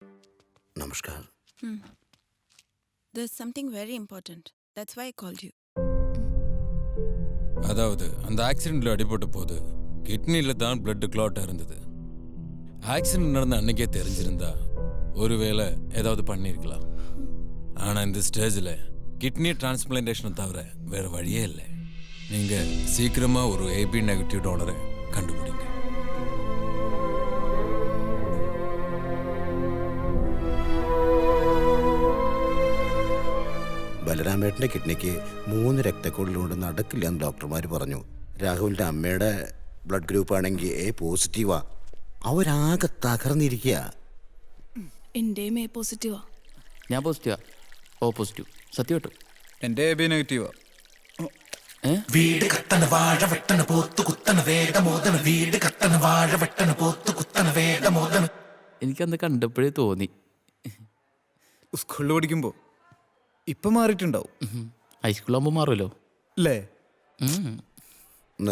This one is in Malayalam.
Namaskar. There's something very important. That's why I called you. அதாவது அந்த ஆக்சிடென்ட்ல அடிபட்ட போது கிட்னில தான் பிளட் கிளாட் இருந்தது. ஆக்சிடென்ட் நடந்த அன்னைக்கே தெரிஞ்சிருந்தா ஒருவேளை ஏதாவது பண்ணியிருக்கலாம். ஆனா இந்த ஸ்டேஜில் கிட்னி டிரான்ஸ்பிளான்டேஷனை தவிர வேற வழியே இல்லை. நீங்க சீக்கிரமா ஒரு ஏபி நெகட்டிவ் டோனரை கண்டுபிடிங்க. ബലരാമേട്ടൻ്റെ കിഡ്നിക്ക് 3 രക്തക്കുഴലുകൊണ്ട് നടക്കില്ല എന്ന് ഡോക്ടർമാർ പറഞ്ഞു. രാഹുലിൻ്റെ അമ്മയുടെ ബ്ലഡ് ഗ്രൂപ്പ് ആണെങ്കിൽ എ പോസിറ്റീവാ. അവരാകെ തകർന്നിരിക്കുക. എന്റെയും എ പോസിറ്റീവാ. ഞാൻ പോസിറ്റീവാ. O positive. സത്യം കേട്ടോ. എൻ്റെ എ ബി നെഗറ്റീവാ. വീട് കത്തണ വാഴ വെട്ടണ പോത്തു കുത്തണ വേഗമോദന വീട് കത്തണ വാഴ വെട്ടണ പോത്തു കുത്തണ വേഗമോദന. എനിക്കന്ന് കണ്ടപ്പോഴേ തോന്നി. സ്കൂളിൽ പഠിക്കുമ്പോൾ ഇപ്പം മാറിയിട്ടുണ്ടാവും. ഹൈസ്കൂളാകുമ്പോൾ മാറുമല്ലോ അല്ലേ?